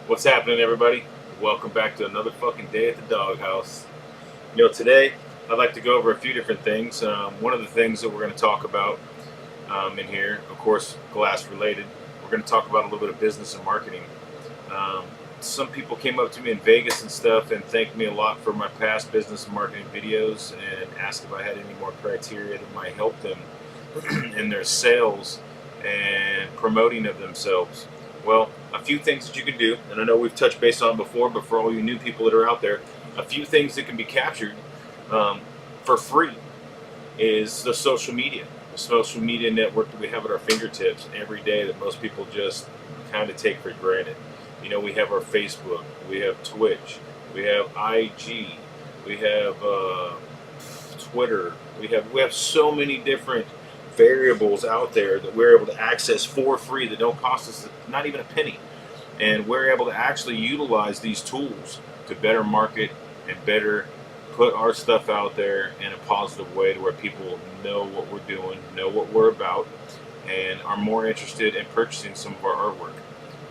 What's happening, everybody? Welcome back to another fucking day at the doghouse. Today I'd like to go over a few different things. One of the things that we're going to talk about in here, of course, glass related, we're going to talk about a little bit of business and marketing. Um, some people came up to me in Vegas and stuff and thanked me a lot for my past business and marketing videos and asked if I had any more criteria that might help them in their sales and promoting of themselves. Well, a few things that you can do, and I know we've touched base on before, but for all you new people that are out there, a few things that can be captured um, for free is the social media network that we have at our fingertips every day that most people just kind of take for granted. We have our Facebook, we have Twitch, we have IG, we have Twitter, we have so many different variables out there that we're able to access for free that don't cost us not even a penny. And we're able to actually utilize these tools to better market and better put our stuff out there in a positive way to where people know what we're doing, know what we're about, and are more interested in purchasing some of our artwork.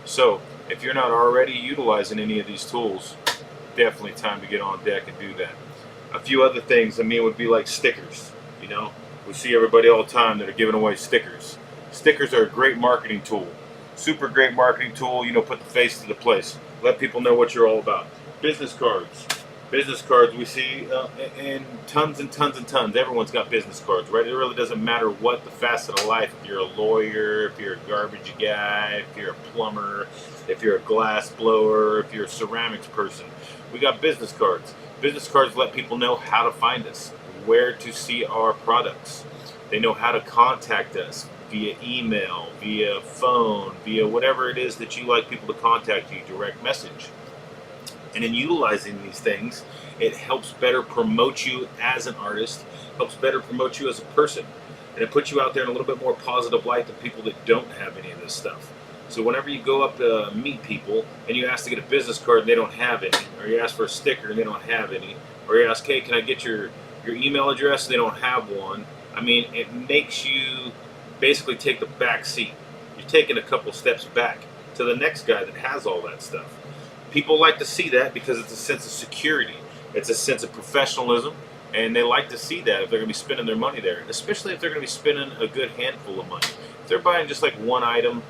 So if you're not already utilizing any of these tools, definitely time to get on deck and do that. A few other things, would be like stickers. We see everybody all the time that are giving away stickers. Stickers are a great marketing tool. Super great marketing tool. Put the face to the place. Let people know what you're all about. Business cards. Business cards we see in tons and tons and tons. Everyone's got business cards, right? It really doesn't matter what the facet of life. If you're a lawyer, if you're a garbage guy, if you're a plumber, if you're a glass blower, if you're a ceramics person, we got business cards. Business cards let people know how to find us, where to see our products. They know how to contact us via email, via phone, via whatever it is that you like people to contact you, direct message. And in utilizing these things, it helps better promote you as an artist, helps better promote you as a person, and it puts you out there in a little bit more positive light than people that don't have any of this stuff. So whenever you go up to meet people and you ask to get a business card and they don't have any, or you ask for a sticker and they don't have any, or you ask, hey, can I get your email address? They don't have one. It makes you basically take the back seat. You're taking a couple steps back to the next guy that has all that stuff. People like to see that because it's a sense of security. It's a sense of professionalism, and they like to see that if they're going to be spending their money there, especially if they're going to be spending a good handful of money. If they're buying just like one item,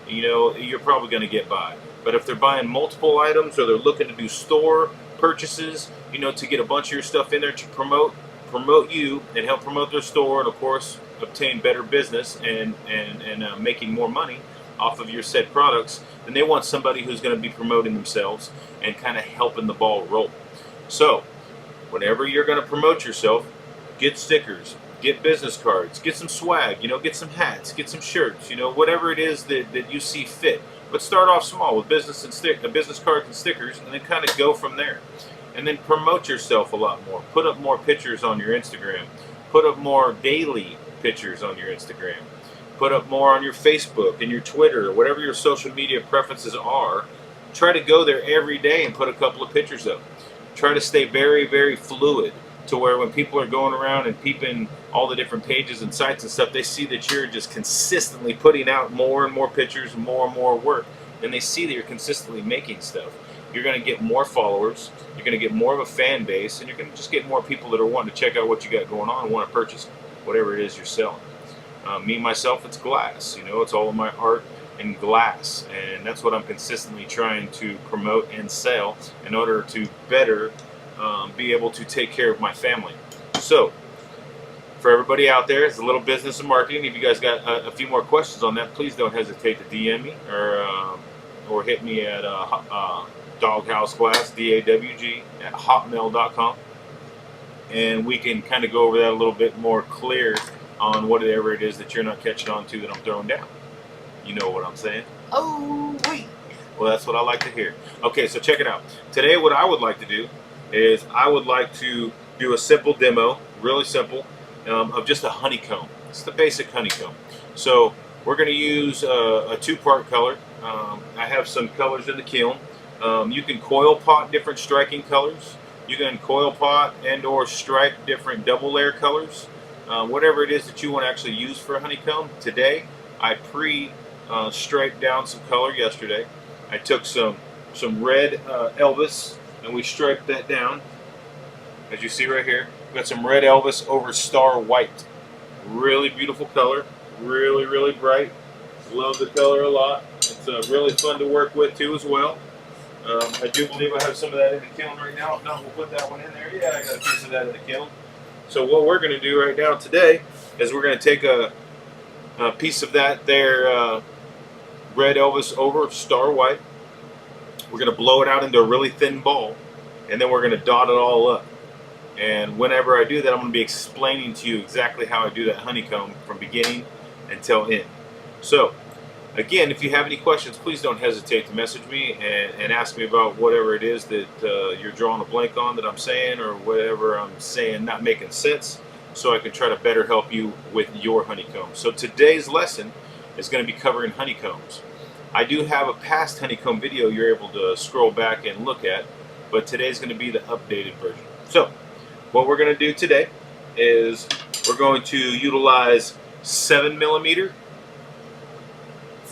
you're probably going to get by. But if they're buying multiple items or they're looking to do store purchases, to get a bunch of your stuff in there to promote you and help promote their store, and of course obtain better business and making more money off of your said products, then they want somebody who's going to be promoting themselves and kind of helping the ball roll. So whenever you're going to promote yourself, get stickers, get business cards, get some swag, get some hats, get some shirts, whatever it is that you see fit. But start off small with business cards and stickers, and then kind of go from there. And then promote yourself a lot more. Put up more pictures on your Instagram. Put up more daily pictures on your Instagram. Put up more on your Facebook and your Twitter, whatever your social media preferences are. Try to go there every day and put a couple of pictures up. Try to stay very, very fluid to where when people are going around and peeping all the different pages and sites and stuff, they see that you're just consistently putting out more and more pictures and more work. And they see that you're consistently making stuff. You're going to get more followers, you're going to get more of a fan base, and you're going to just get more people that are wanting to check out what you got going on and want to purchase whatever it is you're selling. Me, myself, it's glass. It's all of my art in glass, and that's what I'm consistently trying to promote and sell in order to better be able to take care of my family. So, for everybody out there, it's a little business and marketing. If you guys got a few more questions on that, please don't hesitate to DM me or hit me at doghouseglass, DAWG, at hotmail.com. And we can kind of go over that a little bit more clear on whatever it is that you're not catching on to that I'm throwing down. You know what I'm saying? Oh, wait. Well, that's what I like to hear. Okay, so check it out. Today, what I would like to do is I would like to do a simple demo, really simple, of just a honeycomb. It's the basic honeycomb. So we're going to use a two-part color. I have some colors in the kiln. You can coil pot different striking colors. You can coil pot and or strike different double layer colors. Whatever it is that you want to actually use for a honeycomb. Today, I striped down some color yesterday. I took some some red Elvis, and we striped that down, as you see right here. We got some red Elvis over star white. Really beautiful color, really, really bright. Love the color a lot. It's really fun to work with too as well. I do believe I have some of that in the kiln right now. If not, we'll put that one in there. Yeah, I got a piece of that in the kiln. So what we're going to do right now today is we're going to take a piece of that there red Elvis over star white. We're going to blow it out into a really thin ball, and then we're going to dot it all up. And whenever I do that, I'm going to be explaining to you exactly how I do that honeycomb from beginning until end. So again, if you have any questions, please don't hesitate to message me and ask me about whatever it is that you're drawing a blank on that I'm saying, or whatever I'm saying not making sense, so I can try to better help you with your honeycomb. So today's lesson is going to be covering honeycombs. I do have a past honeycomb video you're able to scroll back and look at, but today's going to be the updated version. So what we're going to do today is we're going to utilize 7mm,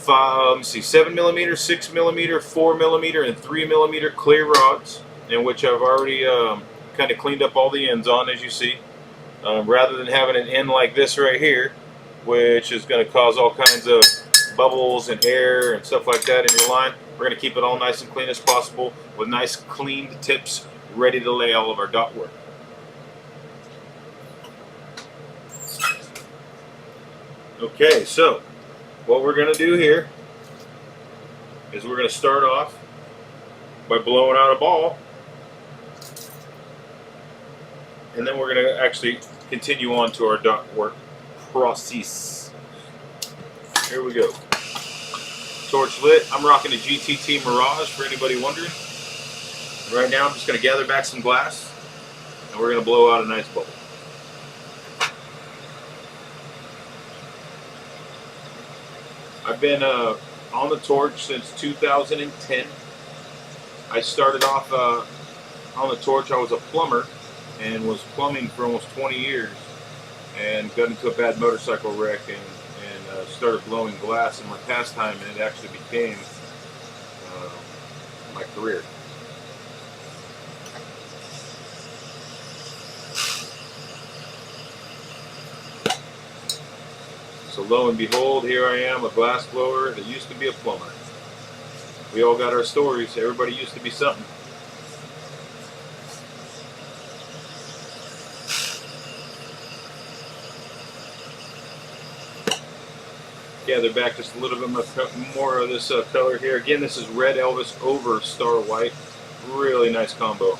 7mm, 6mm, 4mm, and 3mm clear rods, in which I've already kind of cleaned up all the ends on, as you see. Rather than having an end like this right here, which is going to cause all kinds of bubbles and air and stuff like that in your line, we're going to keep it all nice and clean as possible with nice cleaned tips ready to lay all of our dot work. Okay, so what we're going to do here is we're going to start off by blowing out a ball, and then we're going to actually continue on to our dot work process. Here we go. Torch lit. I'm rocking a GTT Mirage for anybody wondering. Right now I'm just going to gather back some glass, and we're going to blow out a nice bubble. I've been on the torch since 2010. I started off on the torch. I was a plumber and was plumbing for almost 20 years, and got into a bad motorcycle wreck and started blowing glass in my pastime, and it actually became my career. So lo and behold, here I am, a glass blower that used to be a plumber. We all got our stories. Everybody used to be something. Gather back just a little bit more of this color here. Again, this is red Elvis over star white. Really nice combo.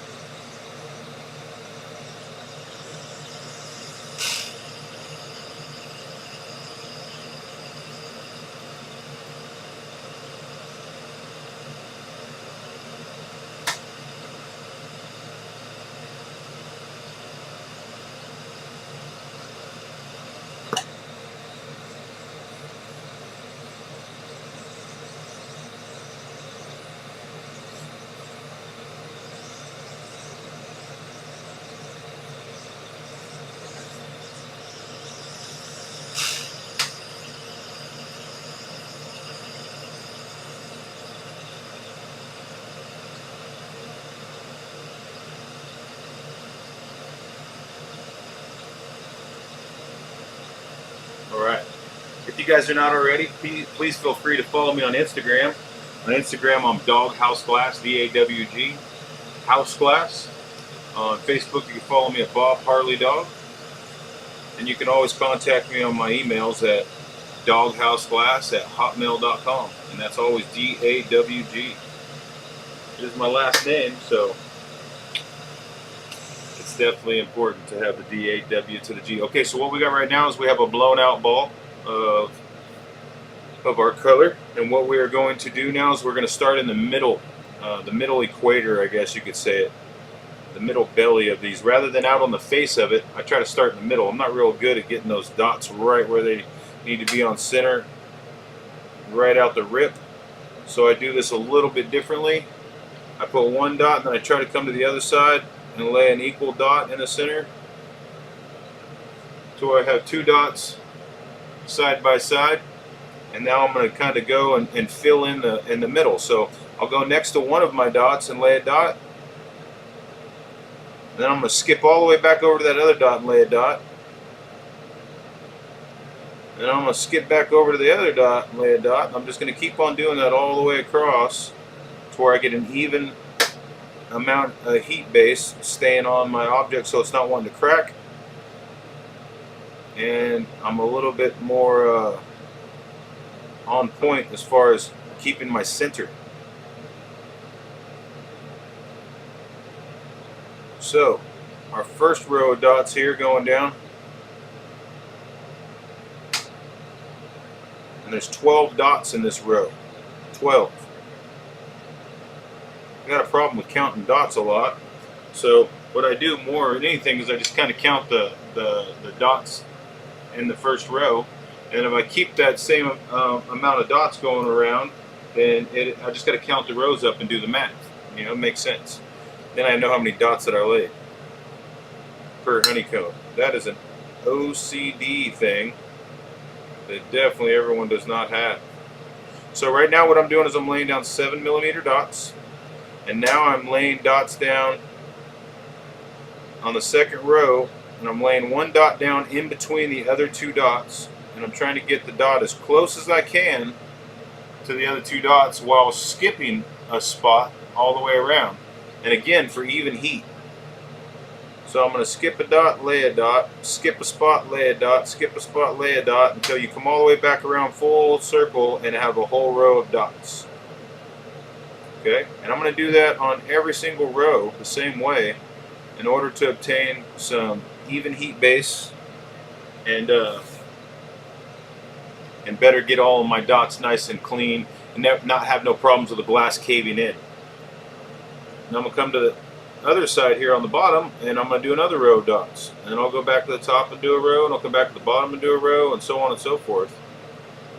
Alright, if you guys are not already, please feel free to follow me on Instagram. On Instagram, I'm Dawg House Glass, D-A-W-G, House Glass. On Facebook, you can follow me at Bob Harley Dog. And you can always contact me on my emails at doghouseglass@hotmail.com. And that's always D-A-W-G. It is my last name, so it's definitely important to have the D-A-W to the G. Okay, so what we got right now is we have a blown out ball of our color. And what we are going to do now is we're going to start in the middle equator, I guess you could say it. The middle belly of these. Rather than out on the face of it, I try to start in the middle. I'm not real good at getting those dots right where they need to be on center, right out the rip. So I do this a little bit differently. I put one dot and then I try to come to the other side and lay an equal dot in the center. So I have two dots side by side. And now I'm going to kind of go and fill in the middle. So I'll go next to one of my dots and lay a dot. And then I'm going to skip all the way back over to that other dot and lay a dot. And then I'm going to skip back over to the other dot and lay a dot. And I'm just going to keep on doing that all the way across to where I get an even amount of heat base staying on my object so it's not wanting to crack. And I'm a little bit more on point as far as keeping my center. So our first row of dots here going down, and there's 12 dots in this row. 12. I got a problem with counting dots a lot, so what I do more than anything is I just kind of count the dots in the first row, and if I keep that same amount of dots going around, then I just got to count the rows up and do the math. You know, it makes sense. Then I know how many dots that I laid per honeycomb. That is an OCD thing that definitely everyone does not have. So right now what I'm doing is I'm laying down 7mm dots, and now I'm laying dots down on the second row, and I'm laying one dot down in between the other two dots, and I'm trying to get the dot as close as I can to the other two dots while skipping a spot all the way around. And again, for even heat. So I'm going to skip a dot, lay a dot, skip a spot, lay a dot, skip a spot, lay a dot, until you come all the way back around full circle and have a whole row of dots. Okay? And I'm going to do that on every single row the same way in order to obtain some even heat base and better get all of my dots nice and clean and not have no problems with the glass caving in. Now I'm going to come to the other side here on the bottom, and I'm going to do another row of dots. And then I'll go back to the top and do a row, and I'll come back to the bottom and do a row, and so on and so forth,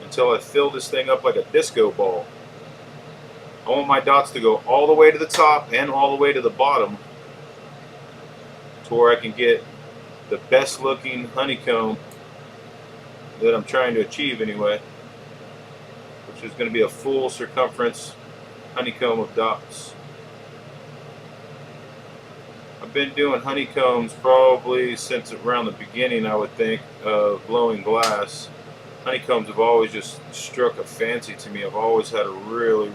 until I fill this thing up like a disco ball. I want my dots to go all the way to the top and all the way to the bottom to where I can get the best looking honeycomb that I'm trying to achieve anyway, which is going to be a full circumference honeycomb of dots. I've been doing honeycombs probably since around the beginning, I would think, of blowing glass. Honeycombs have always just struck a fancy to me. I've always had a really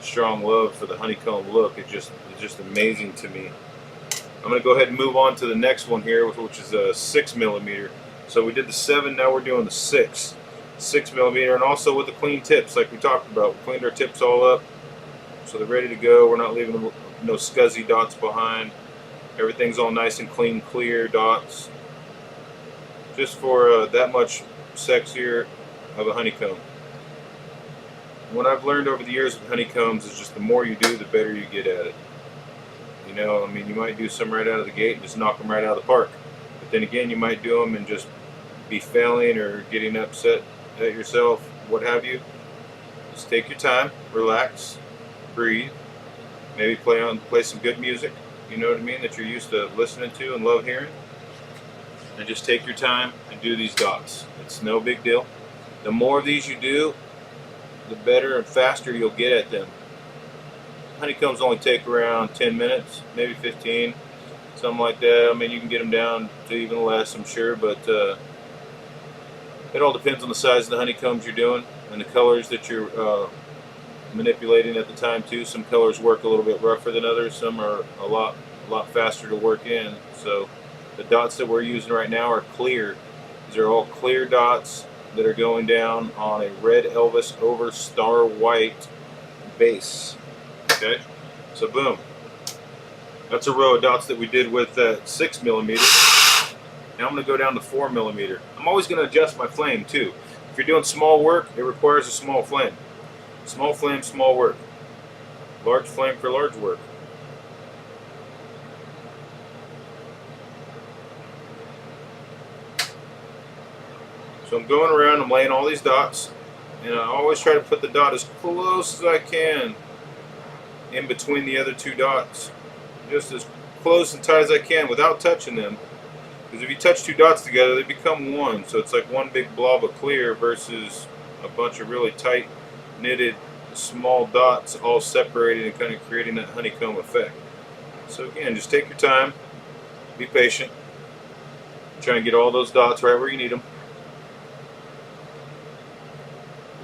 strong love for the honeycomb look. It's just amazing to me. I'm going to go ahead and move on to the next one here, which is a 6mm. So we did the 7, now we're doing the 6mm, and also with the clean tips like we talked about. We cleaned our tips all up so they're ready to go. We're not leaving no scuzzy dots behind. Everything's all nice and clean, clear dots, just for that much sexier of a honeycomb. What I've learned over the years with honeycombs is just the more you do, the better you get at it. You know, I mean, you might do some right out of the gate and just knock them right out of the park, but then again, you might do them and just be failing or getting upset at yourself, what have you. Just take your time, relax, breathe, maybe play some good music, you know what I mean, that you're used to listening to and love hearing, and just take your time and do these dots. It's no big deal. The more of these you do, the better and faster you'll get at them. Honeycombs only take around 10 minutes, maybe 15, something like that. I mean, you can get them down to even less, I'm sure, but it all depends on the size of the honeycombs you're doing and the colors that you're manipulating at the time too. Some colors work a little bit rougher than others. Some are a lot faster to work in. So the dots that we're using right now are clear. These are all clear dots that are going down on a red Elvis over star white base. Okay, so boom. That's a row of dots that we did with 6mm. Now I'm going to go down to 4mm. I'm always going to adjust my flame too. If you're doing small work, it requires a small flame. Small flame, small work. Large flame for large work. So I'm going around, I'm laying all these dots, and I always try to put the dot as close as I can in between the other two dots. Just as close and tight as I can without touching them. Because if you touch two dots together, they become one. So it's like one big blob of clear versus a bunch of really tight knitted small dots all separated and kind of creating that honeycomb effect. So again, just take your time, be patient, try and get all those dots right where you need them.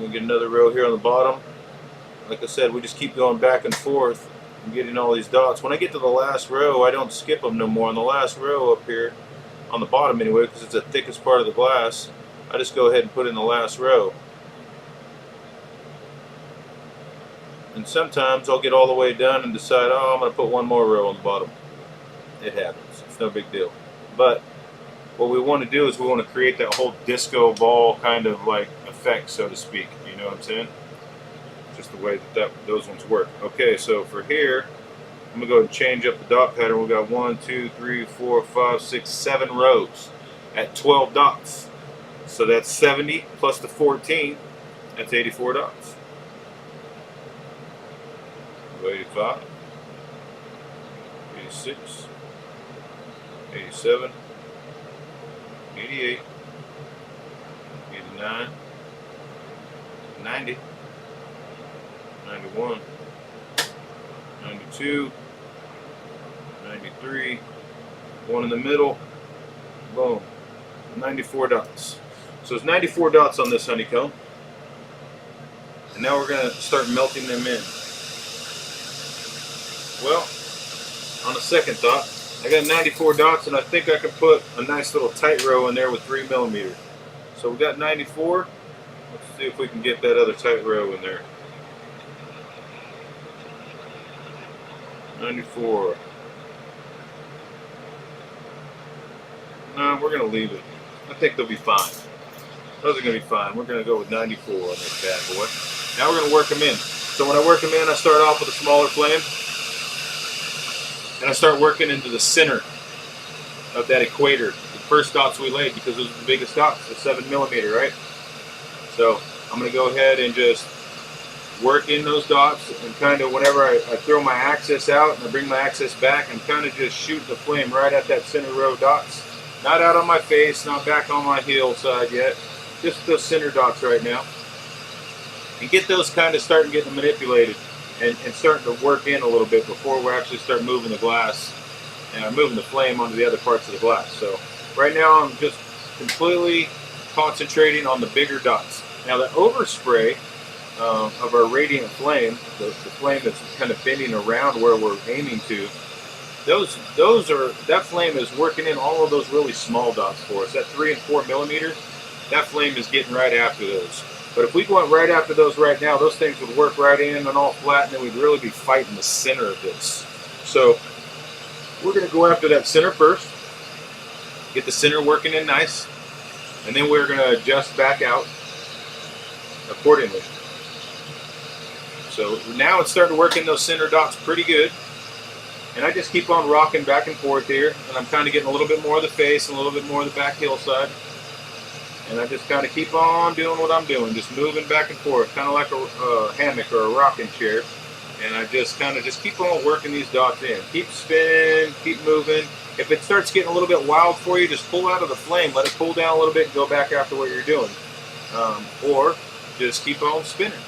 We'll get another row here on the bottom. Like I said, we just keep going back and forth and getting all these dots. When I get to the last row, I don't skip them no more. On the last row up here, on the bottom anyway, because it's the thickest part of the glass, I just go ahead and put in the last row. And sometimes I'll get all the way done and decide, oh, I'm going to put one more row on the bottom. It happens. It's no big deal. But what we want to do is we want to create that whole disco ball kind of like effect, so to speak. You know what I'm saying? Just the way that those ones work. Okay, so for here, I'm going to go and change up the dot pattern. We've got 1, 2, 3, 4, 5, 6, 7 rows at 12 dots. So that's 70 plus the 14. That's 84 dots. 85, 86, 87, 88, 89, 90, 91, 92, 93, one in the middle, boom, 94 dots. So it's 94 dots on this honeycomb. And now we're going to start melting them in. Well, on a second thought, I got 94 dots and I think I can put a nice little tight row in there with 3mm. So we got 94. Let's see if we can get that other tight row in there. 94. No, we're going to leave it. I think they'll be fine. Those are going to be fine. We're going to go with 94 on this bad boy. Now we're going to work them in. So when I work them in, I start off with a smaller flame. And I start working into the center of that equator. The first dots we laid, because those are the biggest dots, the 7mm, right? So I'm going to go ahead and just work in those dots, and kind of whenever I throw my axis out and I bring my axis back, I'm kind of just shooting the flame right at that center row dots. Not out on my face, not back on my heel side yet. Just those center dots right now. And get those kind of starting getting manipulated. And starting to work in a little bit before we actually start moving the glass and moving the flame onto the other parts of the glass. So right now I'm just completely concentrating on the bigger dots. Now the overspray of our radiant flame, the flame that's kind of bending around where we're aiming to, that flame is working in all of those really small dots for us. That 3 and 4mm, that flame is getting right after those. But if we went right after those right now, those things would work right in and all flat, and then we'd really be fighting the center of this. So we're going to go after that center first, get the center working in nice, and then we're going to adjust back out accordingly. So now it's starting to work in those center dots pretty good. And I just keep on rocking back and forth here, and I'm kind of getting a little bit more of the face and a little bit more of the back hillside. And I just kind of keep on doing what I'm doing, just moving back and forth, kind of like a hammock or a rocking chair. And I just kind of keep on working these dots in. Keep spinning, keep moving. If it starts getting a little bit wild for you, just pull out of the flame, let it cool down a little bit and go back after what you're doing. Or just keep on spinning.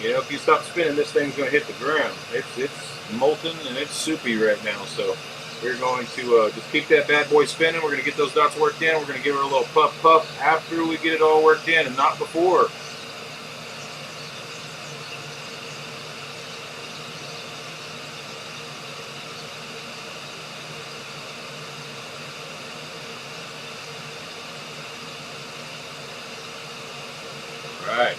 You know, if you stop spinning, this thing's going to hit the ground. It's molten and it's soupy right now, so we're going to just keep that bad boy spinning. We're going to get those dots worked in. We're going to give her a little puff after we get it all worked in and not before. Alright,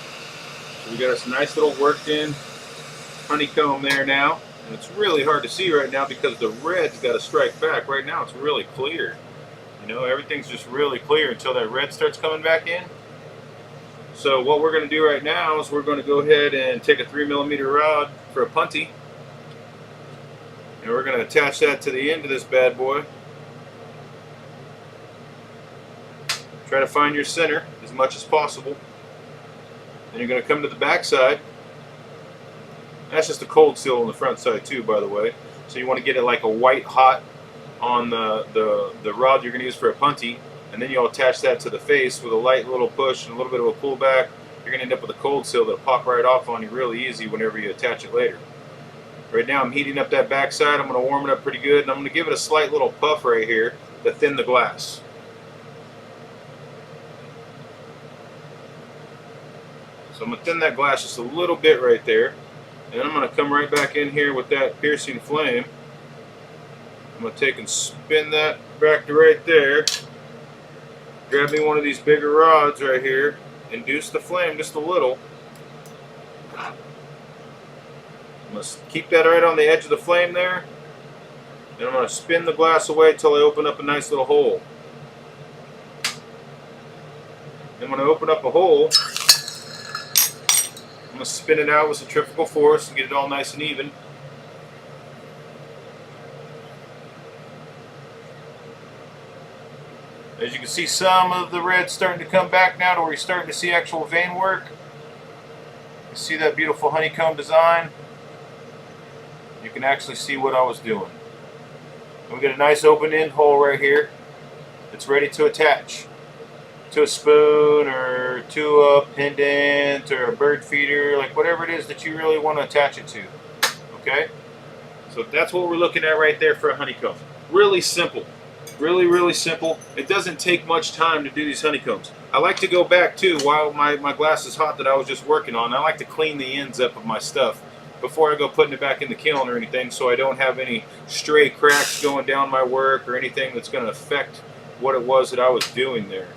so we got us a nice little worked in honeycomb there now. And it's really hard to see right now because the red's got to strike back. Right now it's really clear. You know, everything's just really clear until that red starts coming back in. So what we're going to do right now is we're going to go ahead and take a 3mm rod for a punty. And we're going to attach that to the end of this bad boy. Try to find your center as much as possible. Then you're going to come to the back side. That's just a cold seal on the front side too, by the way. So you want to get it like a white hot on the rod you're going to use for a punty, and then you'll attach that to the face with a light little push and a little bit of a pullback. You're going to end up with a cold seal that'll pop right off on you really easy whenever you attach it later. Right now I'm heating up that backside. I'm going to warm it up pretty good, and I'm going to give it a slight little puff right here to thin the glass. So I'm going to thin that glass just a little bit right there, and I'm going to come right back in here with that piercing flame. I'm going to take and spin that back to right there. Grab me one of these bigger rods right here, induce the flame just a little. I'm going to keep that right on the edge of the flame there, and I'm going to spin the glass away until I open up a nice little hole. And when I open up a hole, I'm going to spin it out with centrifugal force and get it all nice and even. As you can see, some of the red starting to come back now to where you're starting to see actual vein work. You see that beautiful honeycomb design? You can actually see what I was doing. And we got a nice open end hole right here. It's ready to attach to a spoon or to a pendant or a bird feeder, like whatever it is that you really want to attach it to. Okay? So that's what we're looking at right there for a honeycomb. Really simple. Really, really simple. It doesn't take much time to do these honeycombs. I like to go back too while my glass is hot that I was just working on. I like to clean the ends up of my stuff before I go putting it back in the kiln or anything, so I don't have any stray cracks going down my work or anything that's going to affect what it was that I was doing there.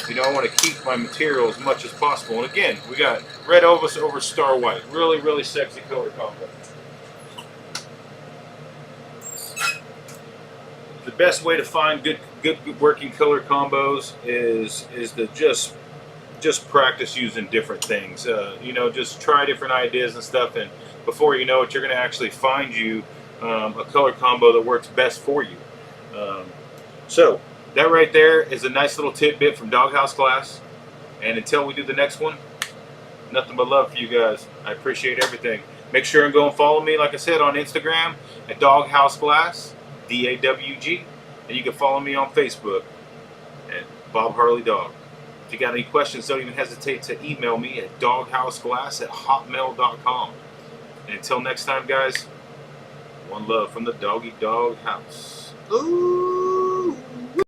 You know, I want to keep my material as much as possible. And again, we got red over star white. Really, really sexy color combo. The best way to find good working color combos is to just practice using different things. You know, just try different ideas and stuff, and before you know it, you're going to actually find you a color combo that works best for you. So that right there is a nice little tidbit from Doghouse Glass. And until we do the next one, nothing but love for you guys. I appreciate everything. Make sure and go and follow me, like I said, on Instagram at Doghouse Glass. DAWG, and you can follow me on Facebook at Bob Harley Dog. If you got any questions, don't even hesitate to email me at doghouseglass@hotmail.com. And until next time, guys, one love from the Doggy Dog House. Ooh.